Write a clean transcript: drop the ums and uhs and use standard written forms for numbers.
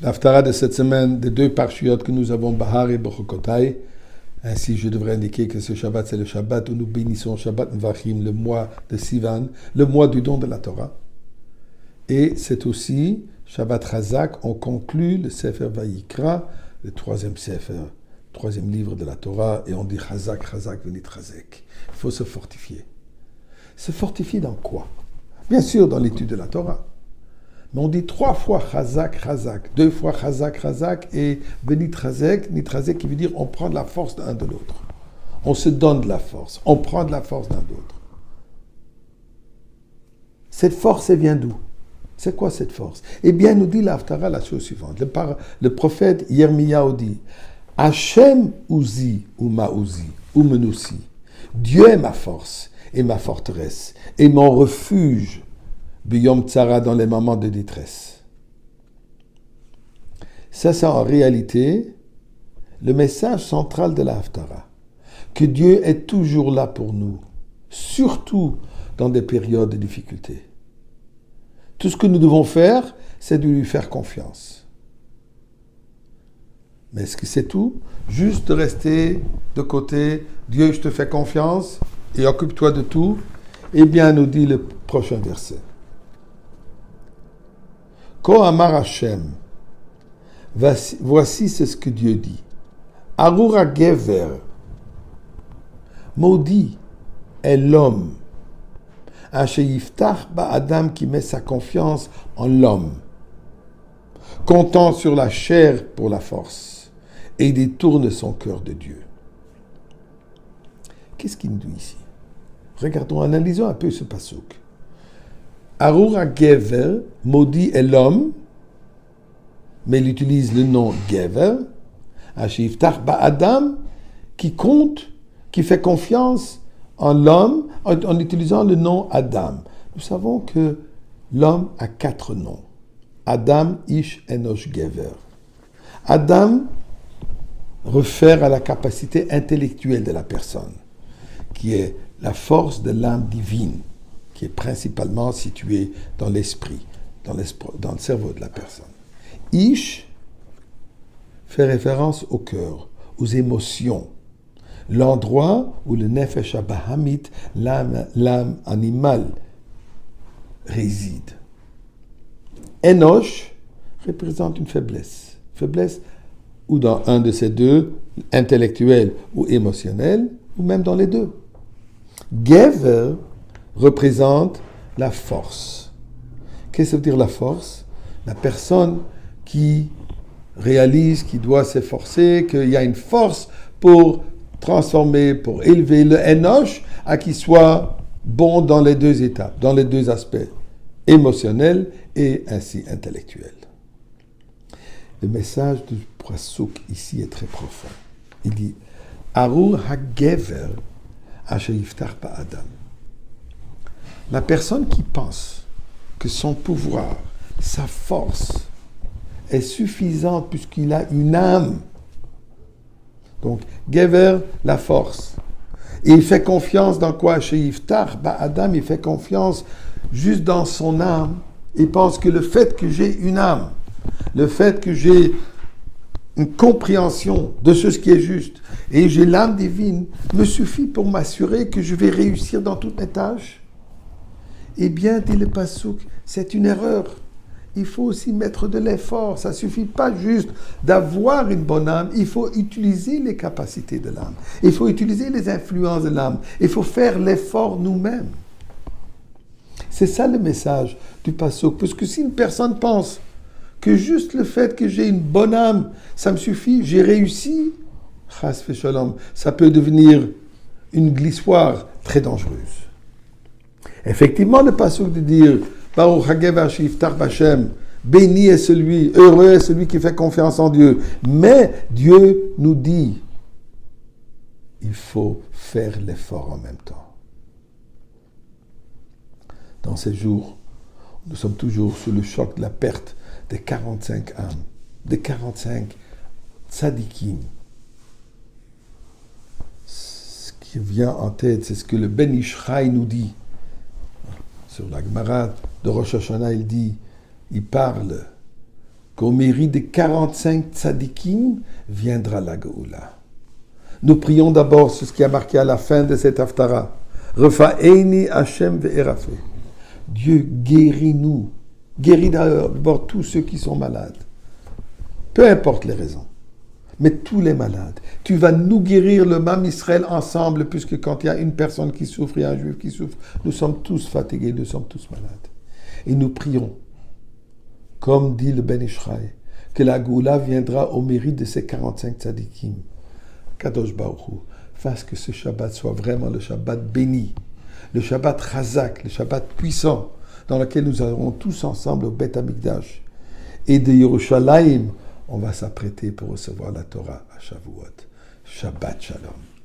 L'Haftara de cette semaine, des deux parchiotes que nous avons, Bahar et Bechokotai. Ainsi, je devrais indiquer que ce Shabbat, c'est le Shabbat où nous bénissons Shabbat Mvachim, le mois de Sivan, le mois du don de la Torah. Et c'est aussi Shabbat Chazak, on conclut le Sefer Vayikra, le troisième livre de la Torah, et on dit Chazak, Chazak, venit Chazek. Il faut se fortifier. Se fortifier dans quoi? Bien sûr, dans l'étude de la Torah. Mais on dit 3 fois Chazak, Chazak, 2 fois Chazak, Chazak, et Benit Chazek, Nitrazek, qui veut dire on prend de la force d'un de l'autre. On se donne de la force, on prend de la force d'un d'autre. Cette force, elle vient d'où? C'est quoi cette force? Eh bien, nous dit l'Haftara la chose suivante. Le prophète Yirmiyahu dit Hachem Uzi, Uma Uzi, Umenusi. Dieu est ma force et ma forteresse, et mon refuge. Biyom Tzara, dans les moments de détresse. Ça, c'est en réalité le message central de la Haftara. Que Dieu est toujours là pour nous, surtout dans des périodes de difficulté. Tout ce que nous devons faire, c'est de lui faire confiance. Mais est-ce que c'est tout? Juste de rester de côté, Dieu, je te fais confiance, et occupe-toi de tout. Eh bien, nous dit le prochain verset. Ko Amar Hashem, voici c'est ce que Dieu dit. Arura Gever, maudit est l'homme. Asher Yiftach ba Adam, qui met sa confiance en l'homme, comptant sur la chair pour la force, et détourne son cœur de Dieu. Qu'est-ce qu'il nous dit ici? Regardons, analysons un peu ce pasuk. Arura Gever, maudit est l'homme, mais il utilise le nom Gever, Asher Yiftach ba Adam, qui compte, qui fait confiance en l'homme en utilisant le nom Adam. Nous savons que l'homme a 4 noms. Adam, Ish, Enosh, Gever. Adam réfère à la capacité intellectuelle de la personne, qui est la force de l'âme divine, qui est principalement située dans l'esprit, dans le cerveau de la personne. Ish fait référence au cœur, aux émotions, l'endroit où le Nefesh Abahamit, l'âme animale, réside. Enosh représente une faiblesse. Faiblesse ou dans un de ces deux, intellectuel ou émotionnel, ou même dans les deux. Gever représente la force. Qu'est-ce que ça veut dire la force? La personne qui réalise qu'il doit s'efforcer, qu'il y a une force pour transformer, pour élever le Enosh à qu'il soit bon dans les deux étapes, dans les deux aspects, émotionnel et ainsi intellectuel. Le message du Pasuk ici est très profond. Il dit Arur ha-gever asher yiftach ba-adam. La personne qui pense que son pouvoir, sa force est suffisante puisqu'il a une âme. Donc, Gever, la force. Et il fait confiance dans quoi? Chez Yiftach, Adam, il fait confiance juste dans son âme. Il pense que le fait que j'ai une âme, le fait que j'ai une compréhension de ce qui est juste, et j'ai l'âme divine, me suffit pour m'assurer que je vais réussir dans toutes mes tâches. Eh bien, dit le Pasuk, c'est une erreur. Il faut aussi mettre de l'effort. Ça ne suffit pas juste d'avoir une bonne âme. Il faut utiliser les capacités de l'âme. Il faut utiliser les influences de l'âme. Il faut faire l'effort nous-mêmes. C'est ça le message du Pasuk. Parce que si une personne pense que juste le fait que j'ai une bonne âme, ça me suffit, j'ai réussi, chas v'shalom, ça peut devenir une glissoire très dangereuse. Effectivement, le Pasuk de dire Baruch ha-gever asher yiftach b'Hashem, béni est celui, heureux est celui qui fait confiance en Dieu. Mais Dieu nous dit, il faut faire l'effort en même temps. Dans ces jours, nous sommes toujours sous le choc de la perte des 45 âmes, des 45 tzadikim. Ce qui vient en tête, c'est ce que le Ben Ishraï nous dit. Sur la Gemara de Rosh Hashanah, il parle qu'au mérite des 45 tzadikim viendra la Géoula. Nous prions d'abord sur ce qui a marqué à la fin de cette Haftara. Refa'eini Hashem ve'erafe. Dieu, guéris-nous. Guéris d'abord tous ceux qui sont malades. Peu importe les raisons. Mais tous les malades. Tu vas nous guérir le Mam Israël ensemble, puisque quand il y a une personne qui souffre, il y a un juif qui souffre, nous sommes tous fatigués, nous sommes tous malades. Et nous prions, comme dit le Ben Ishraï, que la Géoula viendra au mérite de ces 45 tzadikim. Kadosh Baruch Hu, fasse que ce Shabbat soit vraiment le Shabbat béni, le Shabbat Chazak, le Shabbat puissant, dans lequel nous allons tous ensemble au Beth Amikdash. Et de Yerushalayim, on va s'apprêter pour recevoir la Torah à Shavuot. Shabbat Shalom.